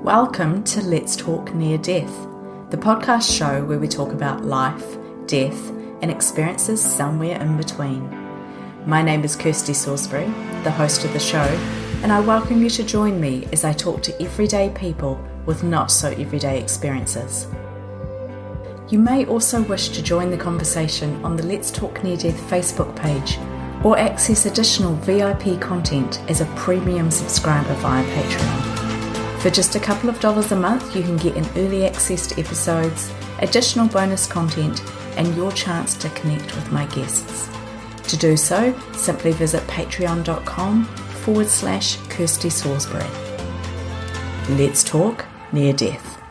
Welcome to Let's Talk Near Death, the podcast show where we talk about life, death, and experiences somewhere in between. My name is Kirsty Salisbury, the host of the show, and I welcome you to join me as I talk to everyday people with not so everyday experiences. You may also wish to join the conversation on the Let's Talk Near Death Facebook page or access additional VIP content as a premium subscriber via Patreon. For just a couple of dollars a month, you can get an early access to episodes, additional bonus content, and your chance to connect with my guests. To do so, simply visit patreon.com/Kirsty Salisbury. Let's talk near death.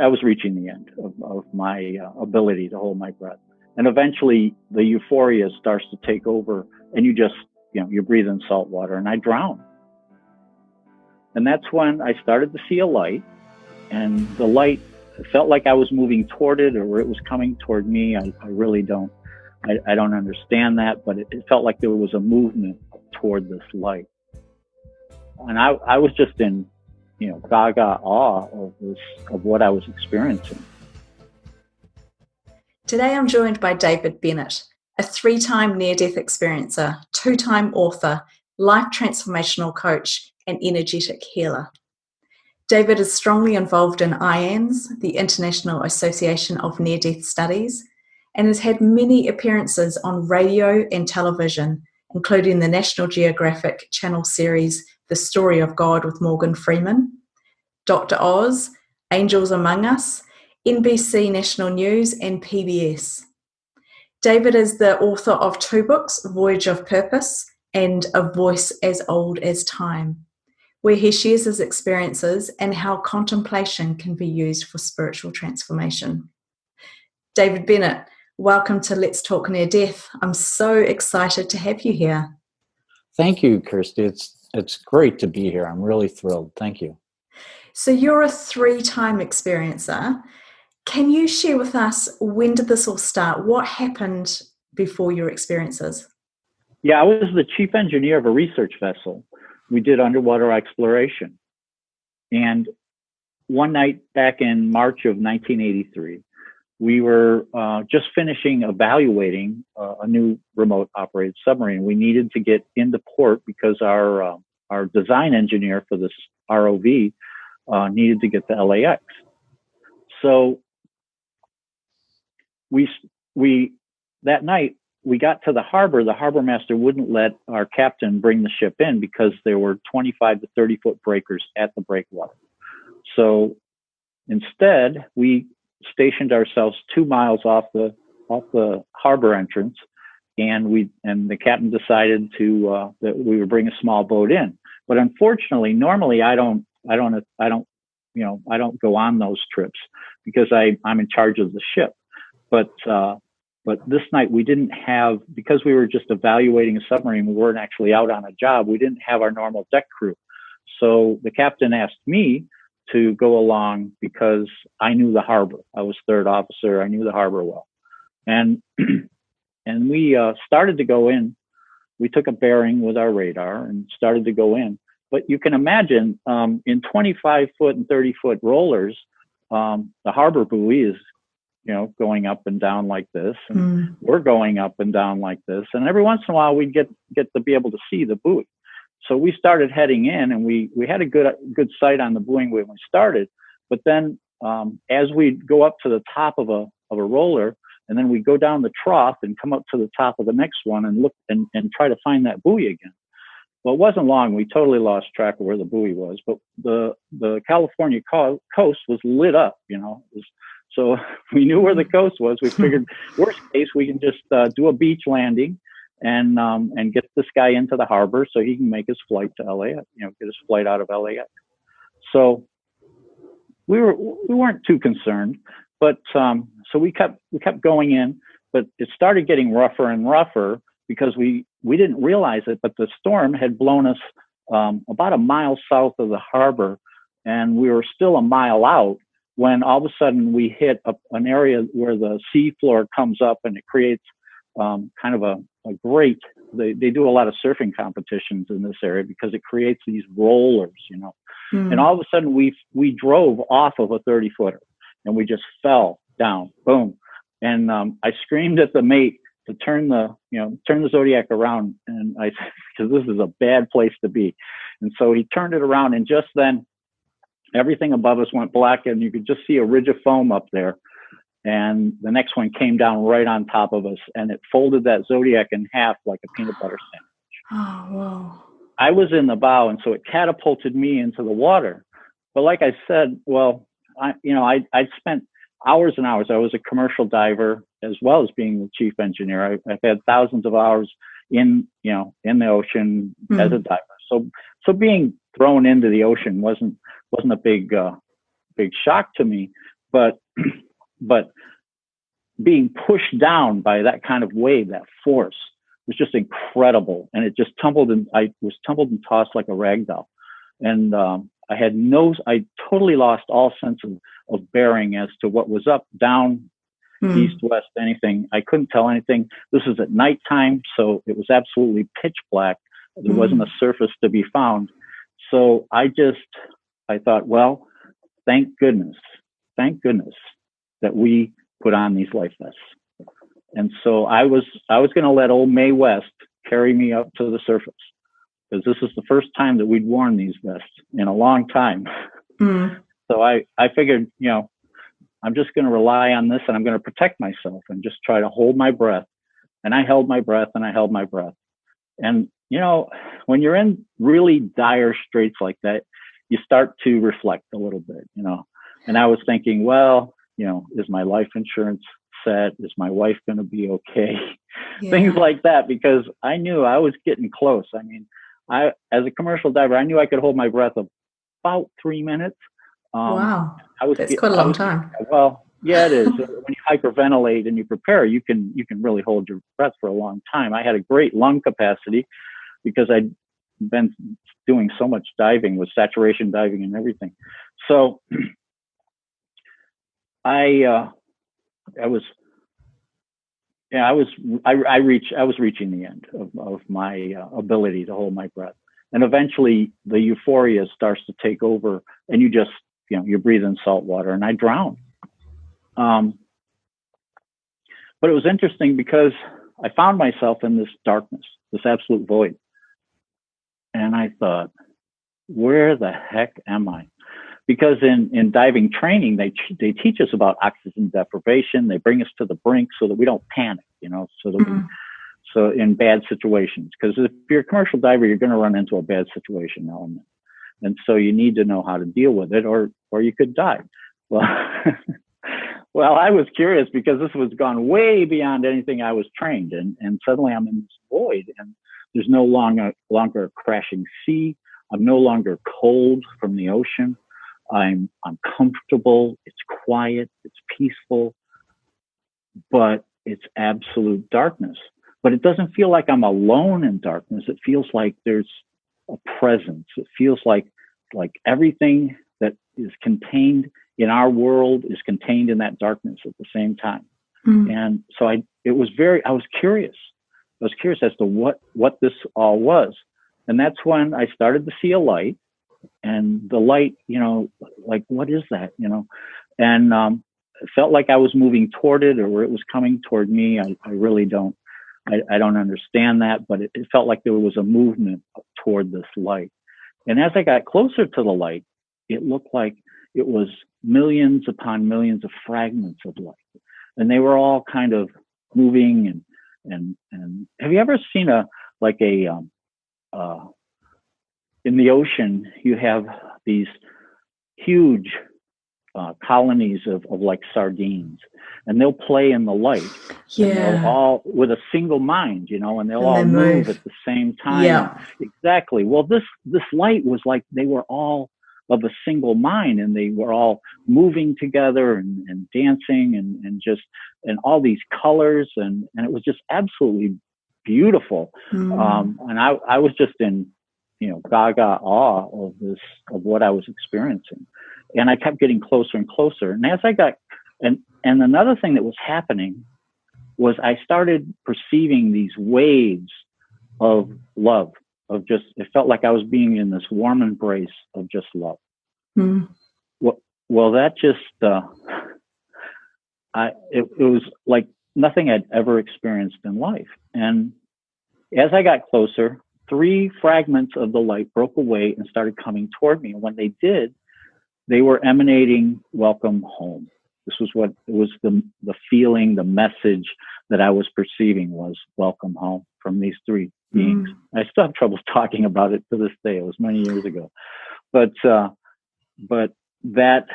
I was reaching the end of my ability to hold my breath. And eventually the euphoria starts to take over and you're breathing salt water, and I drowned. And that's when I started to see a light, and the light felt like I was moving toward it, or it was coming toward me. I really don't understand that, but it felt like there was a movement toward this light. And I was just in, gaga awe of what I was experiencing. Today I'm joined by David Bennett, a 3-time near-death experiencer, 2-time author, life transformational coach, and energetic healer. David is strongly involved in IANDS, the International Association of Near-Death Studies, and has had many appearances on radio and television, including the National Geographic Channel series The Story of God with Morgan Freeman, Dr. Oz, Angels Among Us, NBC National News, and PBS. David is the author of 2 books, Voyage of Purpose and A Voice as Old as Time, where he shares his experiences and how contemplation can be used for spiritual transformation. David Bennett, welcome to Let's Talk Near Death. I'm so excited to have you here. Thank you, Kirsty. It's great to be here. I'm really thrilled. Thank you. So you're a 3-time experiencer. Can you share with us, when did this all start? What happened before your experiences? Yeah, I was the chief engineer of a research vessel. We did underwater exploration. And one night back in March of 1983, we were just finishing evaluating a new remote operated submarine. We needed to get into port because our design engineer for this ROV needed to get to LAX. So we that night we got to the harbor. The harbor master wouldn't let our captain bring the ship in because there were 25 to 30 foot breakers at the breakwater. So instead, we stationed ourselves 2 miles off the harbor entrance, and the captain decided that we would bring a small boat in. But unfortunately, normally I don't go on those trips because I'm in charge of the ship. But this night we didn't have, because we were just evaluating a submarine, we weren't actually out on a job. We didn't have our normal deck crew. So the captain asked me to go along because I knew the harbor. I was 3rd officer. I knew the harbor well. And we started to go in. We took a bearing with our radar and started to go in. But you can imagine in 25 foot and 30 foot rollers, the harbor buoy is going up and down like this, and we're going up and down like this. And every once in a while we'd get to be able to see the buoy. So we started heading in, and we had a good sight on the buoy when we started. But then as we go up to the top of a roller, and then we go down the trough and come up to the top of the next one and look and try to find that buoy again. Well, it wasn't long. We totally lost track of where the buoy was, but the California coast was lit up, So we knew where the coast was. We figured, worst case, we can just do a beach landing and get this guy into the harbor so he can make his flight to LAX, get his flight out of LAX. So we weren't too concerned, but so we kept going in, but it started getting rougher and rougher because we didn't realize it, but the storm had blown us about a mile south of the harbor, and we were still a mile out when all of a sudden we hit an area where the sea floor comes up and it creates kind of a great, they do a lot of surfing competitions in this area because it creates these rollers, and all of a sudden we drove off of a 30-footer and we just fell down, boom. And I screamed at the mate to turn the Zodiac around, and because this is a bad place to be. And so he turned it around, and just then everything above us went black, and you could just see a ridge of foam up there. And the next one came down right on top of us, and it folded that Zodiac in half like a peanut butter sandwich. Oh, wow. I was in the bow, and so it catapulted me into the water. But like I said, well, I spent hours and hours. I was a commercial diver as well as being the chief engineer. I've had thousands of hours in the ocean as a diver. So being thrown into the ocean wasn't a big shock to me, but being pushed down by that kind of wave, that force, was just incredible. And it just I was tumbled and tossed like a rag doll. And I totally lost all sense of bearing as to what was up, down, east, west, anything. I couldn't tell anything. This was at nighttime, so it was absolutely pitch black. There wasn't a surface to be found. So I thought, well, thank goodness that we put on these life vests. And so I was going to let old Mae West carry me up to the surface, because this is the first time that we'd worn these vests in a long time. So I figured, I'm just going to rely on this, and I'm going to protect myself and just try to hold my breath. And I held my breath and I held my breath. And, when you're in really dire straits like that, you start to reflect a little bit, and I was thinking, well, is my life insurance set? Is my wife going to be okay? Yeah. Things like that, because I knew I was getting close. I mean, as a commercial diver, I knew I could hold my breath about 3 minutes. Wow. That's quite a long time. Well, yeah, it is. When you hyperventilate and you prepare, you can really hold your breath for a long time. I had a great lung capacity because I'd been doing so much diving with saturation diving and everything. So I was reaching the end of my ability to hold my breath. And eventually the euphoria starts to take over, and you breathe in salt water, and I drowned. But it was interesting because I found myself in this darkness, this absolute void. And I thought, where the heck am I? Because in diving training, they teach us about oxygen deprivation. They bring us to the brink so that we don't panic, so in bad situations. Because if you're a commercial diver, you're going to run into a bad situation element. And so you need to know how to deal with it, or you could die. Well, well, I was curious because this was gone way beyond anything I was trained in. And suddenly I'm in this void, and there's no longer a crashing sea. I'm no longer cold from the ocean. I'm comfortable. It's quiet. It's peaceful, but it's absolute darkness. But it doesn't feel like I'm alone in darkness. It feels like there's a presence. It feels like everything that is contained in our world is contained in that darkness at the same time. And so I was curious. I was curious as to what this all was. And that's when I started to see a light. And the light, like, what is that, And it felt like I was moving toward it, or it was coming toward me. I really don't. I don't understand that, but it felt like there was a movement toward this light. And as I got closer to the light, it looked like it was millions upon millions of fragments of light. And they were all kind of moving. And have you ever seen in the ocean, you have these huge colonies of like sardines, and they'll play in the light. Yeah. And they'll all with a single mind, and they'll all move at the same time. Yeah. Exactly. Well, this light was like they were all of a single mind, and they were all moving together and dancing and all these colors, and it was just absolutely beautiful. And I was just in gaga awe of what I was experiencing. And I kept getting closer and closer. And as I got, and another thing that was happening was I started perceiving these waves of love, of just, it felt like I was being in this warm embrace of just love. Mm. Well, that just, it was like nothing I'd ever experienced in life. And as I got closer, 3 fragments of the light broke away and started coming toward me. And when they did, they were emanating welcome home. This was what it was, the feeling, the message that I was perceiving was welcome home from these 3 beings. I still have trouble talking about it to this day. It was many years ago. But that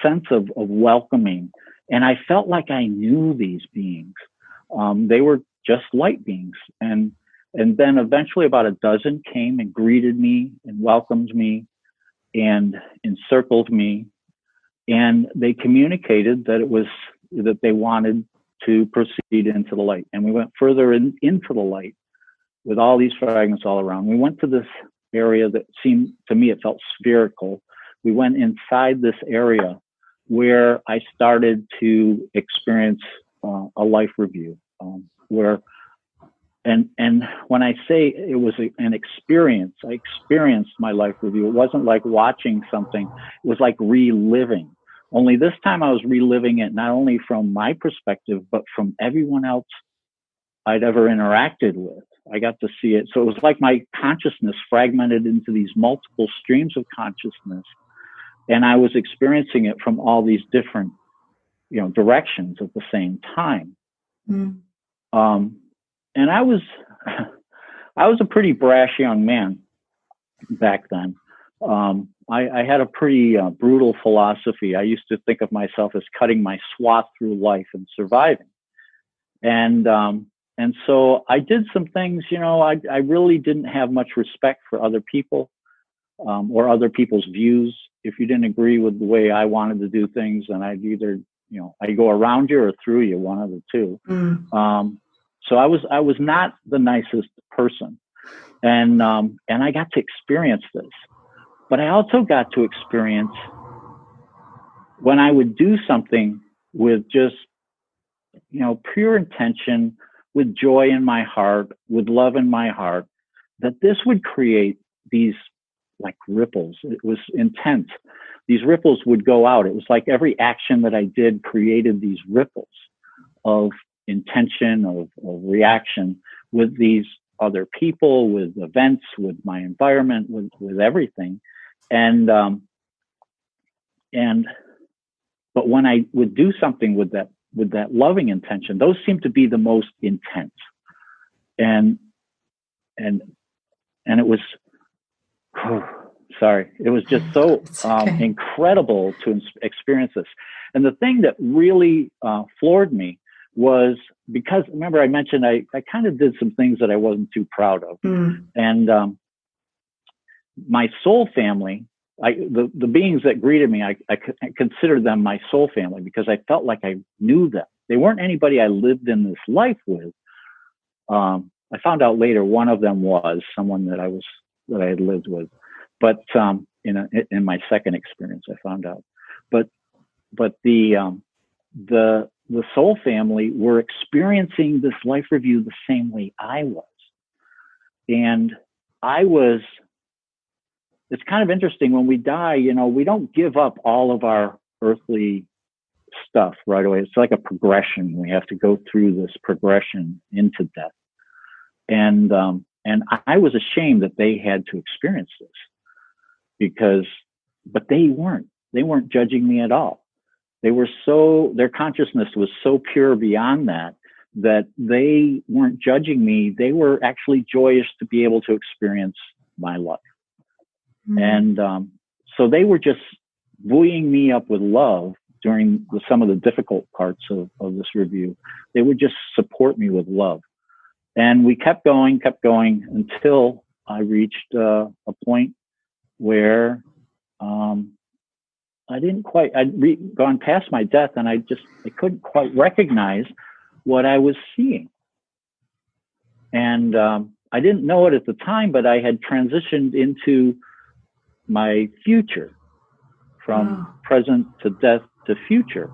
sense of welcoming, and I felt like I knew these beings. They were just light beings. And then eventually about a dozen came and greeted me and welcomed me and encircled me. And they communicated that they wanted to proceed into the light. And we went further into the light with all these fragments all around. We went to this area that seemed, to me, it felt spherical. We went inside this area where I started to experience a life review, and when I say it was an experience, I experienced my life review. It wasn't like watching something. It was like reliving. Only this time I was reliving it not only from my perspective, but from everyone else I'd ever interacted with. I got to see it. So it was like my consciousness fragmented into these multiple streams of consciousness. And I was experiencing it from all these different, directions at the same time. Mm. And I was a pretty brash young man back then. I had a pretty brutal philosophy. I used to think of myself as cutting my swath through life and surviving. And so I did some things, I really didn't have much respect for other people, or other people's views. If you didn't agree with the way I wanted to do things, then I'd either, I'd go around you or through you, one of the two. Mm. So I was not the nicest person. And I got to experience this. But I also got to experience when I would do something with just, pure intention, with joy in my heart, with love in my heart, that this would create these like ripples. It was intense. These ripples would go out. It was like every action that I did created these ripples of intention, of reaction with these other people, with events, with my environment, with everything. But when I would do something with that loving intention, those seem to be the most intense. And it was, it was just so incredible to experience this. And the thing that really floored me was, because remember I mentioned I kind of did some things that I wasn't too proud of. Mm. And my soul family, the beings that greeted me, I considered them my soul family because I felt like I knew them. They weren't anybody I lived in this life with. I found out later one of them was someone that I had lived with, but in my second experience I found out. But the soul family were experiencing this life review the same way I was, and it's kind of interesting when we die, we don't give up all of our earthly stuff right away. It's like a progression. We have to go through this progression into death. And I was ashamed that they had to experience this but they weren't judging me at all. Their consciousness was so pure beyond that they weren't judging me. They were actually joyous to be able to experience my life. Mm. And so they were just buoying me up with love during some of the difficult parts of this review. They would just support me with love. And we kept going until I reached a point where I'd gone past my death, and I couldn't quite recognize what I was seeing. And I didn't know it at the time, but I had transitioned into my future, from present to death to future.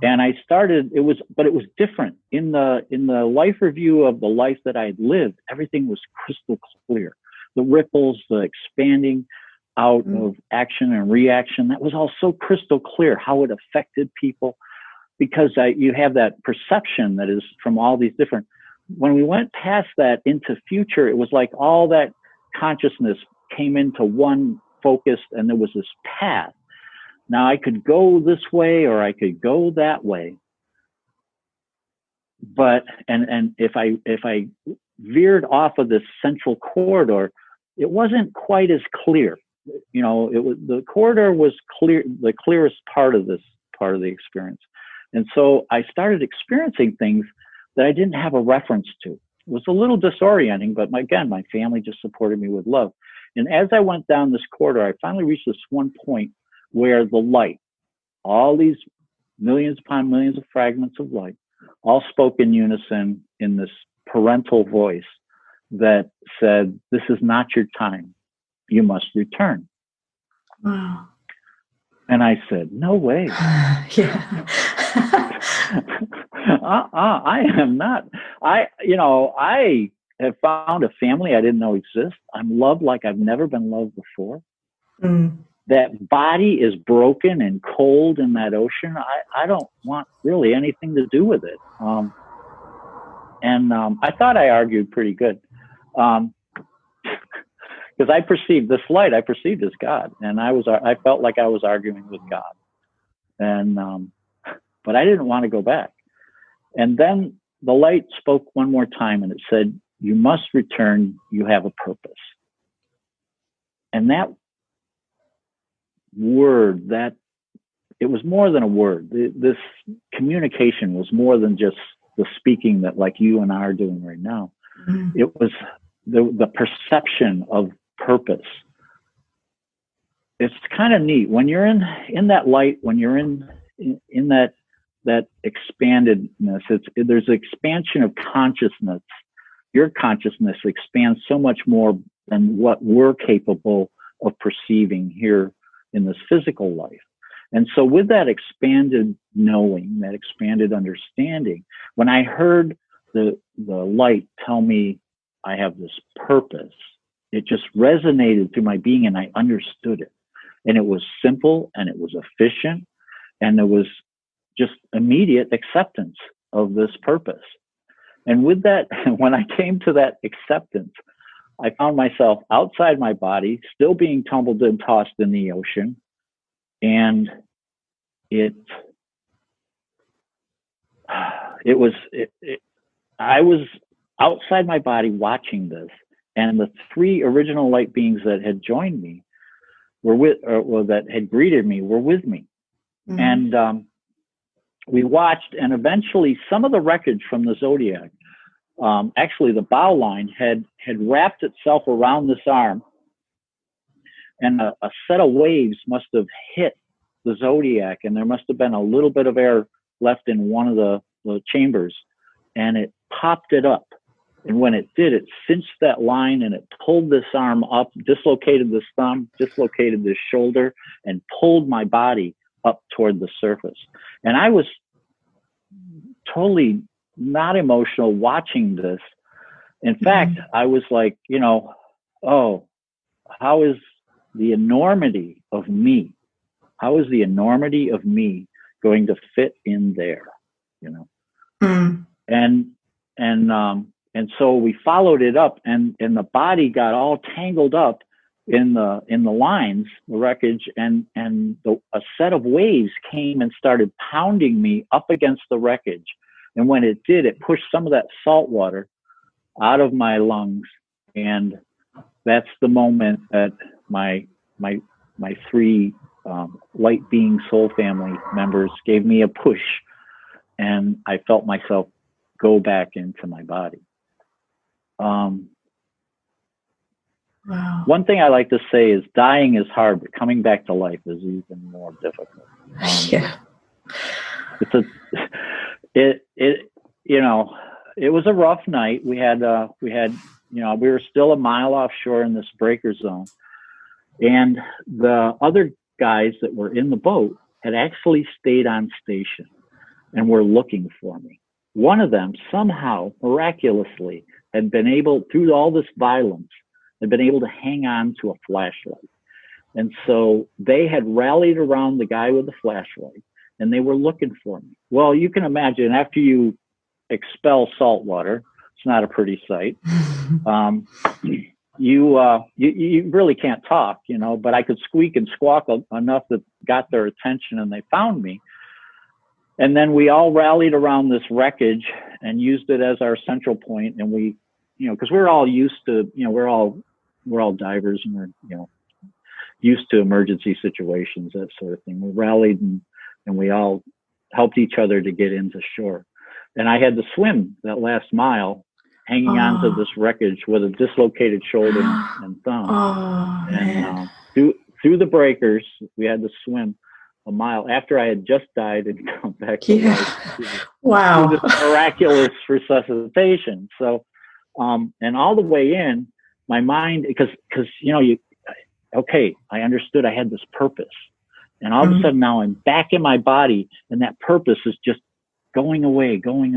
And I started, but it was different. In the life review of the life that I had lived, everything was crystal clear. The ripples, the expanding out of action and reaction, that was all so crystal clear, how it affected people, because you have that perception that is from all these different, when we went past that into future, it was like all that consciousness came into one focus, and there was this path. Now I could go this way or I could go that way. But, and if I veered off of this central corridor, it wasn't quite as clear. You know, the corridor was clear, the clearest part of the experience. And so I started experiencing things that I didn't have a reference to. It was a little disorienting, but again, my family just supported me with love. And as I went down this corridor, I finally reached this one point where the light, all these millions upon millions of fragments of light, all spoke in unison in this parental voice that said, "This is not your time. You must return." Wow. And I said, "No way." Yeah. I am not. I have found a family I didn't know exist. I'm loved like I've never been loved before. That body is broken and cold in that ocean. I don't want really anything to do with it. I thought I argued pretty good. Because I perceived this light, I perceived as God, and I felt like I was arguing with God, but I didn't want to go back. And then the light spoke one more time, and it said, "You must return. You have a purpose." And that word, that it was more than a word. This communication was more than just the speaking that like you and I are doing right now. It was the perception of purpose. It's kind of neat when you're in that light, when you're in that expandedness. There's an expansion of consciousness. Your consciousness expands so much more than what we're capable of perceiving here in this physical life. And so with that expanded knowing, that expanded understanding, when I heard the light tell me I have this purpose, it just resonated through my being, and I understood it. And it was simple, and it was efficient, and there was just immediate acceptance of this purpose. And with that, when I came to that acceptance, I found myself outside my body, still being tumbled and tossed in the ocean. And I was outside my body watching this, and the three original light beings that had joined me that had greeted me were with me. And we watched, and eventually some of the wreckage from the Zodiac, actually the bow line had wrapped itself around this arm, and a set of waves must have hit the Zodiac, and there must have been a little bit of air left in one of the chambers, and it popped it up. And when it did, it cinched that line, and it pulled this arm up, dislocated this thumb, dislocated this shoulder, and pulled my body up toward the surface. And I was totally not emotional watching this. In fact, I was like, oh, how is the enormity of me? How is the enormity of me going to fit in there? And so we followed it up, and the body got all tangled up in the lines, the wreckage, and a set of waves came and started pounding me up against the wreckage. And when it did, it pushed some of that salt water out of my lungs, and that's the moment that my three light being soul family members gave me a push, and I felt myself go back into my body. Wow. One thing I like to say is dying is hard, but coming back to life is even more difficult. Yeah. It was a rough night. We were still a mile offshore in this breaker zone, and the other guys that were in the boat had actually stayed on station. and were looking for me. One of them somehow, miraculously, had been able, through all this violence, had been able to hang on to a flashlight. And so they had rallied around the guy with the flashlight, and they were looking for me. Well, you can imagine, after you expel salt water, it's not a pretty sight. You really can't talk, you know, but I could squeak and squawk enough that got their attention, and they found me. And then we all rallied around this wreckage and used it as our central point. And we, you know, because we're all used to, you know, we're all divers, and we're, you know, used to emergency situations, that sort of thing. We rallied and we all helped each other to get into shore. And I had to swim that last mile, hanging onto this wreckage with a dislocated shoulder and thumb. And through the breakers, we had to swim a mile after I had just died and come back to life. Wow. Through this miraculous resuscitation. So, and all the way in, my mind, because you know, okay, I understood I had this purpose. And all of a sudden now I'm back in my body, and that purpose is just going away. And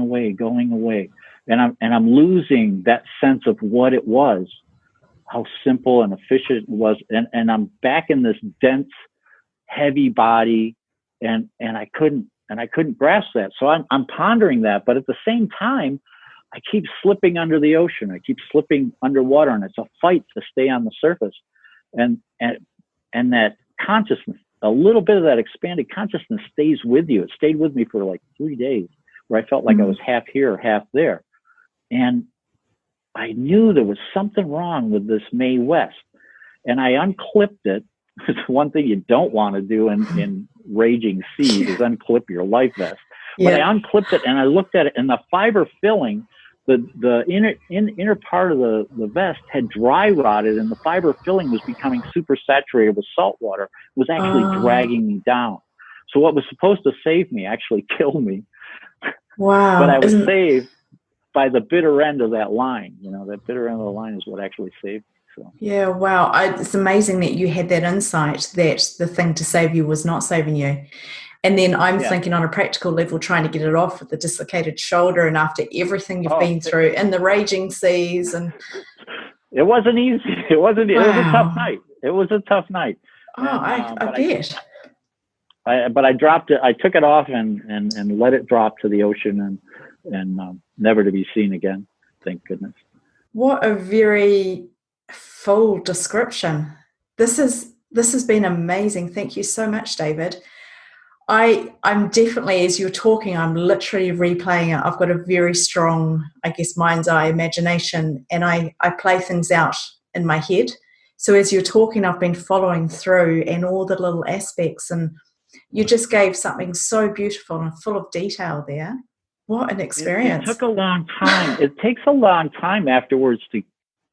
I'm losing that sense of what it was, how simple and efficient it was. And I'm back in this dense, heavy body, and I couldn't grasp that. So I'm pondering that, but at the same time, I keep slipping under the ocean. I keep slipping underwater, and it's a fight to stay on the surface. And that consciousness, a little bit of that expanded consciousness stays with you. It stayed with me for like 3 days, where I felt like I was half here, half there. And I knew there was something wrong with this Mae West. And I unclipped it. It's one thing you don't want to do in raging seas is unclip your life vest. But I unclipped it, and I looked at it, and the fiber filling, the inner part of the vest had dry rotted, and the fiber filling was becoming super saturated with salt water. It was actually dragging me down. So what was supposed to save me actually killed me. Wow. But I was saved by the bitter end of that line. You know, that bitter end of the line is what actually saved me. So. Yeah, wow. It's amazing that you had that insight that the thing to save you was not saving you. And then I'm thinking on a practical level, trying to get it off with the dislocated shoulder, and after everything you've been through in the raging seas. And it wasn't easy. It wasn't. Wow. It was a tough night. It was a tough night. Oh, I bet. But I dropped it. I took it off and let it drop to the ocean and never to be seen again. Thank goodness. What a very full description. This has been amazing. Thank you so much, David. I'm definitely, as you're talking, I'm literally replaying it. I've got a very strong, I guess, mind's eye imagination, and I play things out in my head. So as you're talking, I've been following through and all the little aspects, and you just gave something so beautiful and full of detail there. What an experience. It took a long time. It takes a long time afterwards to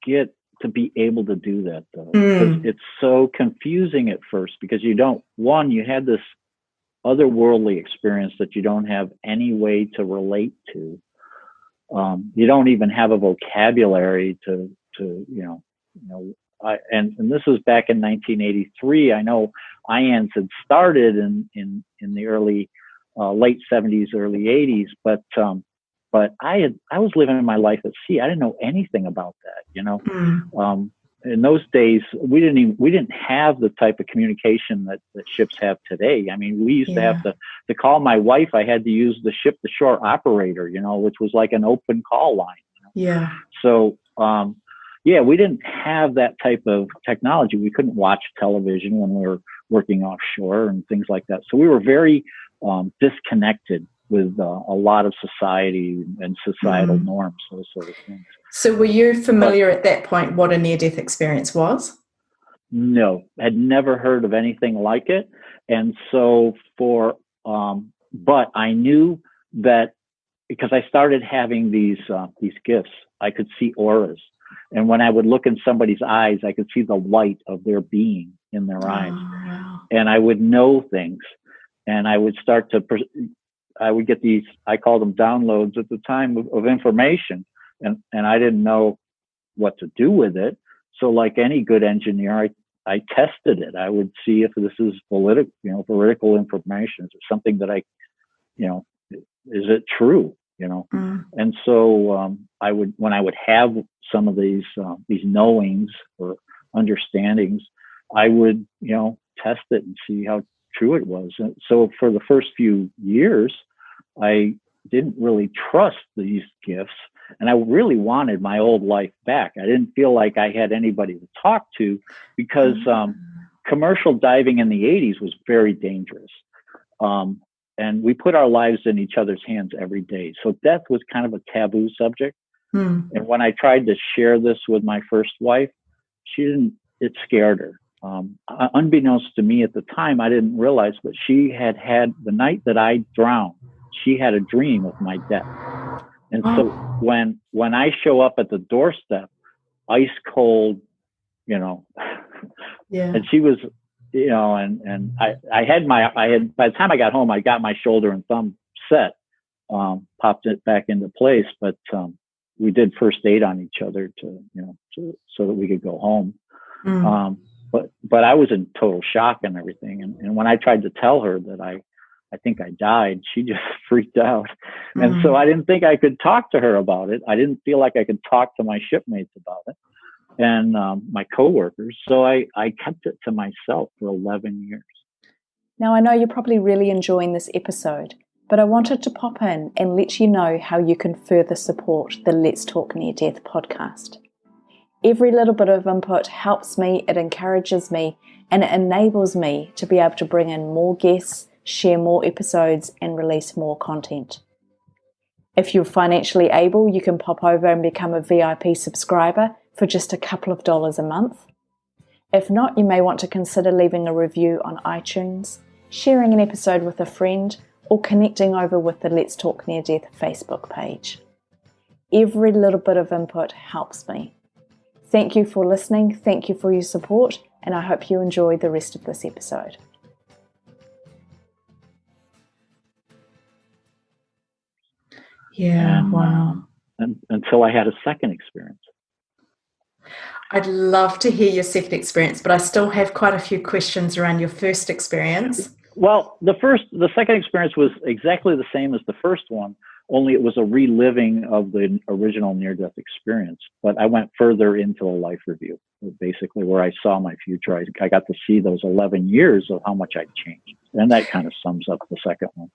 get to be able to do that, though. Because it's so confusing at first, because you had this otherworldly experience that you don't have any way to relate to. You don't even have a vocabulary to and this was back in 1983. I know IANDS had started in the early late 70s, early 80s, but I was living my life at sea. I didn't know anything about that, you know. In those days, we didn't have the type of communication that ships have today. I mean, we used to have to call my wife. I had to use the ship to shore operator, you know, which was like an open call line. You know? Yeah. So, we didn't have that type of technology. We couldn't watch television when we were working offshore and things like that. So we were very disconnected with a lot of society and societal norms, those sort of things. So were you familiar at that point what a near-death experience was? No, had never heard of anything like it. And so but I knew that because I started having these gifts, I could see auras. And when I would look in somebody's eyes, I could see the light of their being in their eyes. Wow. And I would know things. And I would I would get these, I called them downloads at the time of information. And I didn't know what to do with it. So like any good engineer, I tested it. I would see if this is political information. Is it something that is it true? And so when I would have some of these knowings or understandings, I would test it and see how true it was. And so for the first few years, I didn't really trust these gifts, and I really wanted my old life back. I didn't feel like I had anybody to talk to, because commercial diving in the 80s was very dangerous. And we put our lives in each other's hands every day. So death was kind of a taboo subject. And when I tried to share this with my first wife, it scared her. Unbeknownst to me at the time, I didn't realize, but she had the night that I drowned, she had a dream of my death. And so when I show up at the doorstep, ice cold, and she was, and I had by the time I got home, I got my shoulder and thumb set, popped it back into place. But we did first aid on each other so that we could go home. But I was in total shock and everything. And when I tried to tell her that I think I died, she just freaked out. And so I didn't think I could talk to her about it. I didn't feel like I could talk to my shipmates about it and my coworkers. So I kept it to myself for 11 years. Now, I know you're probably really enjoying this episode, but I wanted to pop in and let you know how you can further support the Let's Talk Near Death podcast. Every little bit of input helps me, it encourages me, and it enables me to be able to bring in more guests, share more episodes, and release more content. If you're financially able, you can pop over and become a VIP subscriber for just a couple of dollars a month. If not, you may want to consider leaving a review on iTunes, sharing an episode with a friend, or connecting over with the Let's Talk Near Death Facebook page. Every little bit of input helps me. Thank you for listening, thank you for your support, and I hope you enjoy the rest of this episode. Yeah, wow. Until I had a second experience. I'd love to hear your second experience, but I still have quite a few questions around your first experience. Well, the second experience was exactly the same as the first one, only it was a reliving of the original near-death experience. But I went further into a life review, basically where I saw my future. I got to see those 11 years of how much I'd changed. And that kind of sums up the second one.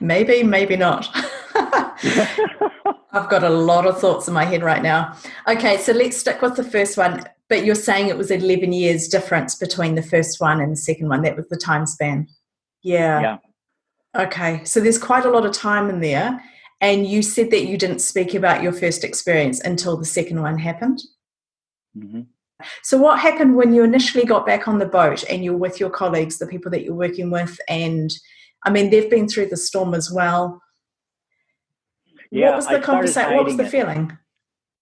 Maybe, maybe not. I've got a lot of thoughts in my head right now. Okay, so let's stick with the first one. But you're saying it was 11 years difference between the first one and the second one. That was the time span. Yeah. Okay, so there's quite a lot of time in there. And you said that you didn't speak about your first experience until the second one happened. Mm-hmm. So what happened when you initially got back on the boat and you're with your colleagues, the people that you're working with, and I mean, they've been through the storm as well. Yeah, what was the conversation? What was the feeling?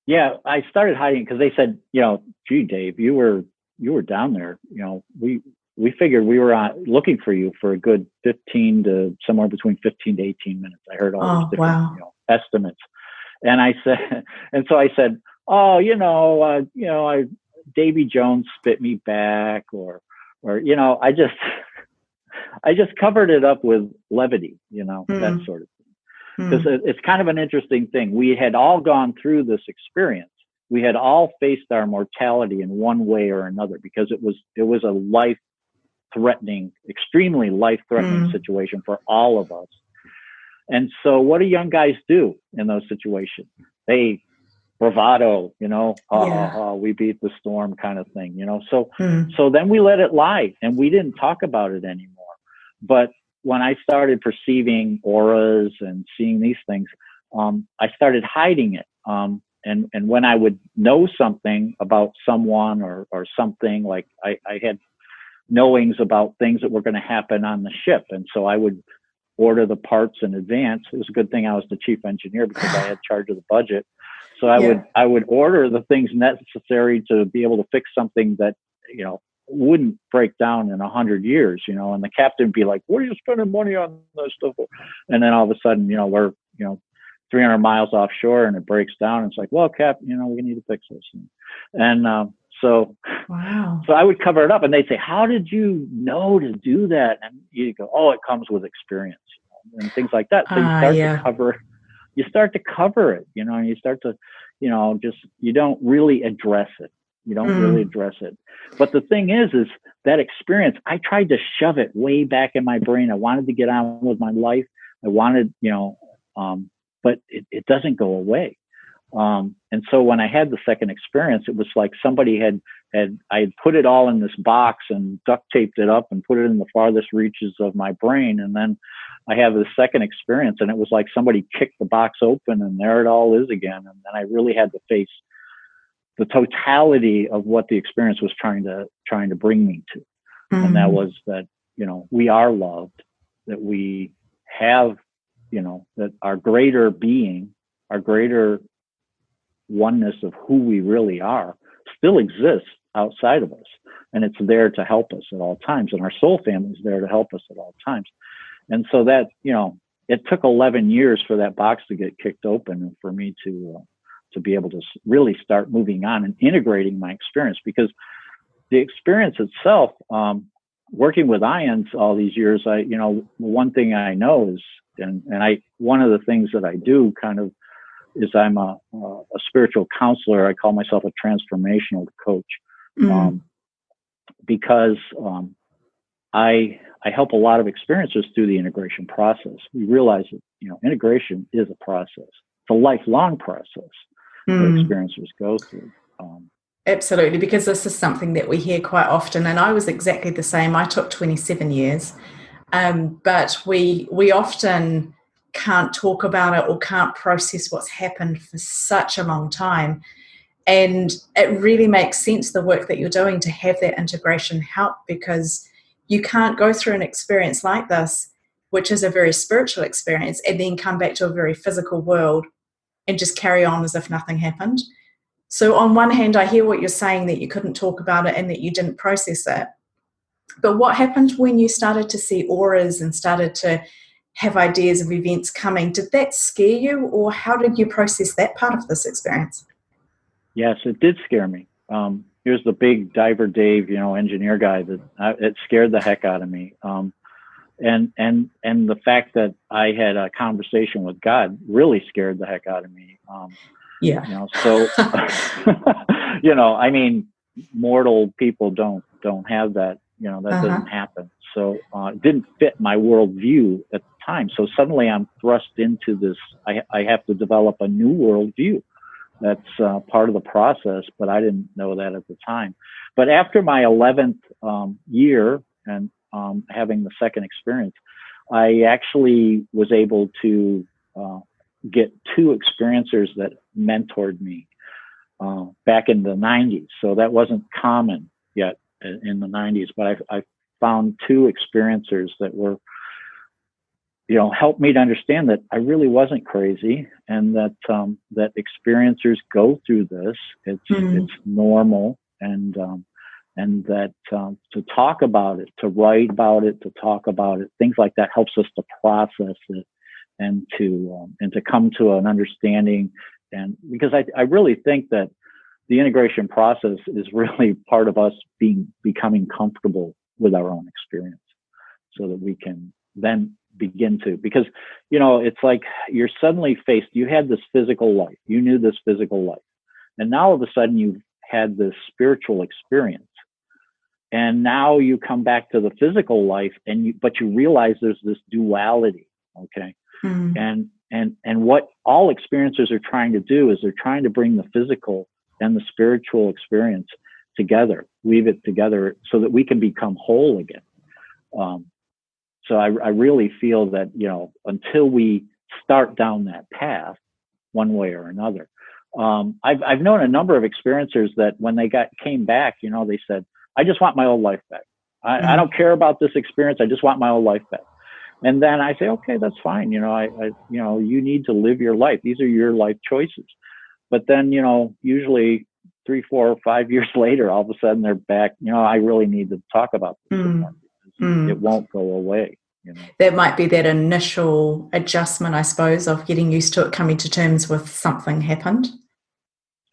Yeah, I started hiding because they said, gee, Dave, you were down there. We figured we were looking for you for a good 15 to somewhere between 15 to 18 minutes. I heard all these different estimates, and I said, and so I said, Davy Jones spit me back, or I just covered it up with levity, that sort of thing. Because it's kind of an interesting thing. We had all gone through this experience. We had all faced our mortality in one way or another, because it was a life-threatening, extremely life-threatening situation for all of us. And so what do young guys do in those situations? They bravado, we beat the storm kind of thing, So then we let it lie and we didn't talk about it anymore. But when I started perceiving auras and seeing these things, I started hiding it. And when I would know something about someone or something, like I had knowings about things that were going to happen on the ship. And so I would order the parts in advance. It was a good thing I was the chief engineer because I had charge of the budget. So I would order the things necessary to be able to fix something that, wouldn't break down in 100 years, and the captain would be like, what are you spending money on this stuff for? And then all of a sudden, we're, 300 miles offshore and it breaks down. And it's like, well, Cap, we need to fix this. And so I would cover it up and they'd say, how did you know to do that? And you go, oh, it comes with experience. and things like that. So you start to cover it, and you start to, you don't really address it. You don't really address it. But the thing is that experience, I tried to shove it way back in my brain. I wanted to get on with my life. I wanted, but it doesn't go away. And so when I had the second experience, it was like somebody I had put it all in this box and duct taped it up and put it in the farthest reaches of my brain. And then I have the second experience, and it was like somebody kicked the box open and there it all is again. And then I really had to face the totality of what the experience was trying to bring me to. And that was that, we are loved, that we have, that our greater being, our greater oneness of who we really are still exists outside of us. And it's there to help us at all times. And our soul family is there to help us at all times. And so that, it took 11 years for that box to get kicked open and for me to be able to really start moving on and integrating my experience, because the experience itself, working with IANDS all these years, one thing I know is, one of the things that I do kind of is I'm a spiritual counselor. I call myself a transformational coach, because I help a lot of experiencers through the integration process. We realize that, integration is a process. It's a lifelong process that experiencers go through. Absolutely, because this is something that we hear quite often, and I was exactly the same. I took 27 years, but we often can't talk about it or can't process what's happened for such a long time. And it really makes sense, the work that you're doing, to have that integration help, because you can't go through an experience like this, which is a very spiritual experience, and then come back to a very physical world and just carry on as if nothing happened. So on one hand, I hear what you're saying, that you couldn't talk about it and that you didn't process it. But what happened when you started to see auras and started to have ideas of events coming? Did that scare you, or how did you process that part of this experience? Yes, it did scare me. Here's the big diver Dave, engineer guy, it scared the heck out of me. And the fact that I had a conversation with God really scared the heck out of me. Mortal people don't have that, that doesn't happen. So it didn't fit my worldview at the time. So suddenly I'm thrust into this, I have to develop a new worldview. That's part of the process, but I didn't know that at the time. But after my 11th year and having the second experience, I actually was able to get two experiencers that mentored me back in the 90s. So that wasn't common yet in the 90s, but I found two experiencers that were, helped me to understand that I really wasn't crazy, and that that experiencers go through this. It's normal, and that to talk about it, to write about it, to talk about it, things like that helps us to process it and to come to an understanding. And because I really think that the integration process is really part of us becoming comfortable with our own experience, so that we can then begin to, because, it's like you're suddenly faced, you had this physical life, you knew this physical life, and now all of a sudden you've had this spiritual experience. And now you come back to the physical life, but you realize there's this duality. Okay. And what all experiencers are trying to do is they're trying to bring the physical and the spiritual experience together, weave it together so that we can become whole again. So I really feel that, until we start down that path one way or another, I've known a number of experiencers that when they came back, they said, I just want my old life back. I don't care about this experience. I just want my old life back. And then I say, okay, that's fine. You need to live your life. These are your life choices. But then, usually 3, 4, or 5 years later, all of a sudden they're back. I really need to talk about this again, because it won't go away. That might be that initial adjustment, I suppose, of getting used to it, coming to terms with something happened.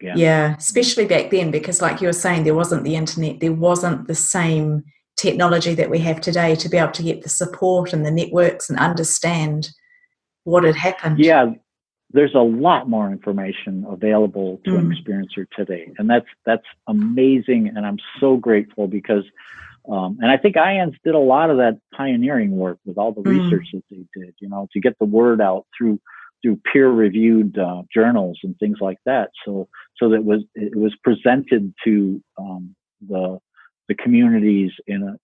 Yeah, especially back then, because like you were saying, there wasn't the internet, there wasn't the same technology that we have today to be able to get the support and the networks and understand what had happened. Yeah, there's a lot more information available to an experiencer today, and that's amazing. And I'm so grateful because, and I think IANDS did a lot of that pioneering work with all the research that they did, to get the word out through peer-reviewed journals and things like that. So that it was presented to the communities in a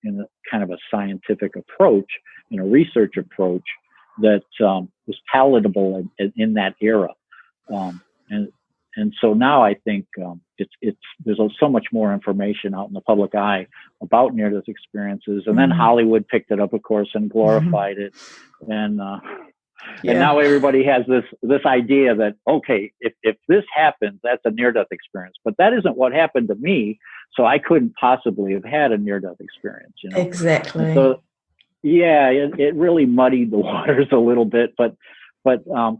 kind of a scientific approach, in a research approach that was palatable in that era. And so now I think there's so much more information out in the public eye about near-death experiences. And then Hollywood picked it up, of course, and glorified it. And and now everybody has this idea that, okay, if this happens, that's a near-death experience. But that isn't what happened to me, so I couldn't possibly have had a near-death experience. Exactly. And so, yeah, it really muddied the waters a little bit, but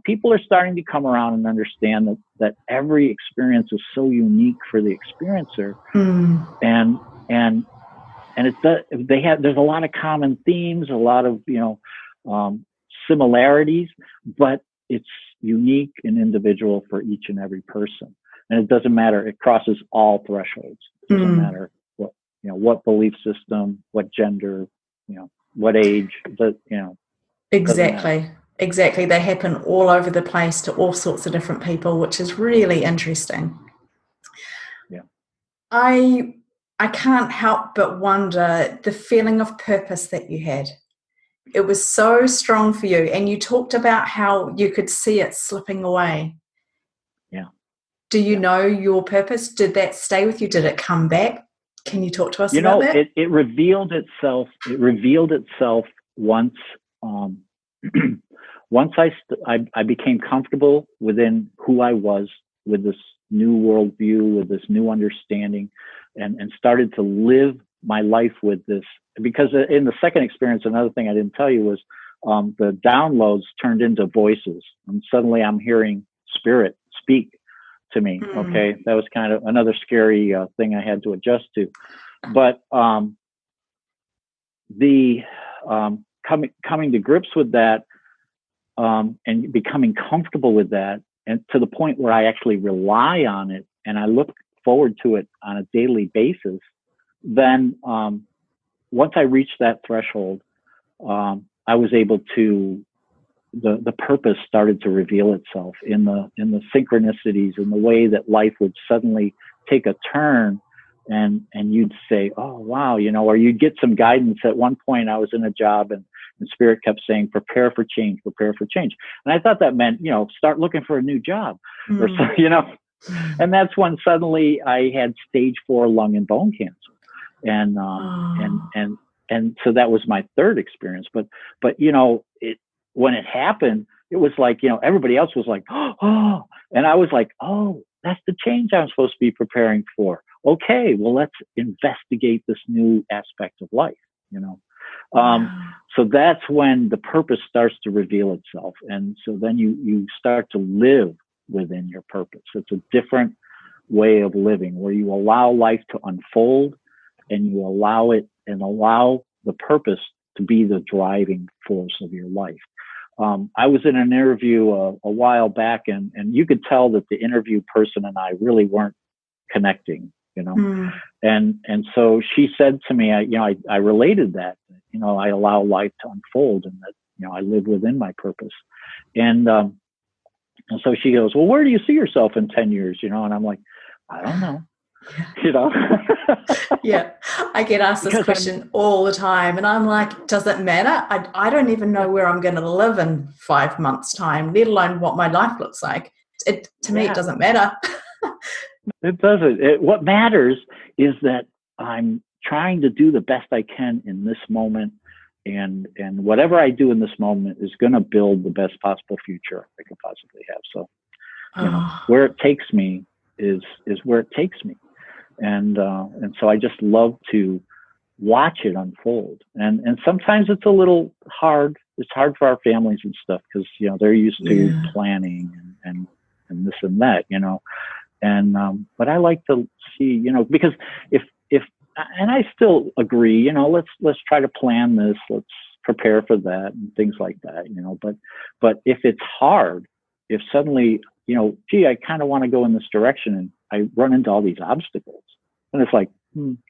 people are starting to come around and understand that every experience is so unique for the experiencer, and there's a lot of common themes, a lot of similarities, but it's unique and individual for each and every person, and it doesn't matter. It crosses all thresholds. It doesn't matter what belief system, what gender, what age, Exactly. They happen all over the place to all sorts of different people, which is really interesting. Yeah. I can't help but wonder the feeling of purpose that you had. It was so strong for you, and you talked about how you could see it slipping away. Yeah. Do you know your purpose? Did that stay with you? Did it come back? Can you talk to us about that? It revealed itself. It revealed itself once. Once I became comfortable within who I was, with this new worldview, with this new understanding, and started to live my life with this. Because in the second experience, another thing I didn't tell you was the downloads turned into voices, and suddenly I'm hearing spirit speak to me. Okay, that was kind of another scary thing I had to adjust to. But coming to grips with that, and becoming comfortable with that, and to the point where I actually rely on it and I look forward to it on a daily basis, then once I reached that threshold, I was able to, the purpose started to reveal itself in the synchronicities, in the way that life would suddenly take a turn, and you'd say, oh wow, or you'd get some guidance. At one point I was in a job, and Spirit kept saying, prepare for change. And I thought that meant, start looking for a new job or so, and that's when suddenly I had stage 4 lung and bone cancer. And so that was my third experience. But when it happened, it was like, everybody else was like, oh, and I was like, oh, that's the change I'm supposed to be preparing for. Okay, well, let's investigate this new aspect of life, So that's when the purpose starts to reveal itself. And so then you start to live within your purpose. It's a different way of living, where you allow life to unfold, and you allow the purpose to be the driving force of your life. I was in an interview a while back, and you could tell that the interview person and I really weren't connecting, and so she said to me, I related that, I allow life to unfold, and that, I live within my purpose. And so she goes, well, where do you see yourself in 10 years? And I'm like, I don't know. Yeah, I get asked this question all the time, and I'm like, does it matter? I don't even know where I'm going to live in 5 months' time, let alone what my life looks like. To me, it doesn't matter. It doesn't. What matters is that I'm trying to do the best I can in this moment, and whatever I do in this moment is going to build the best possible future I could possibly have. So, where it takes me is where it takes me. And so I just love to watch it unfold. And sometimes it's a little hard. It's hard for our families and stuff, because, they're used to planning and this and that, but I like to see, because if I still agree, you know, let's try to plan this. Let's prepare for that and things like that, you know, but if it's hard, if suddenly, you know, gee, I kind of want to go in this direction and I run into all these obstacles, and it's like,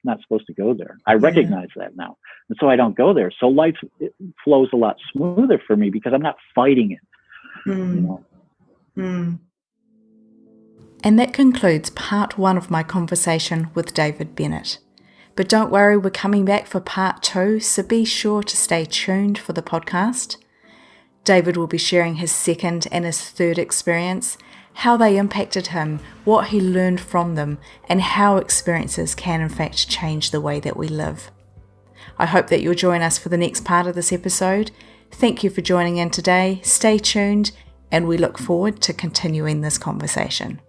not supposed to go there. I recognize that now. And so I don't go there. So life flows a lot smoother for me because I'm not fighting it. You know? And that concludes part 1 of my conversation with David Bennett. But don't worry, we're coming back for part 2, so be sure to stay tuned for the podcast. David will be sharing his second and his third experience, how they impacted him, what he learned from them, and how experiences can in fact change the way that we live. I hope that you'll join us for the next part of this episode. Thank you for joining in today. Stay tuned, and we look forward to continuing this conversation.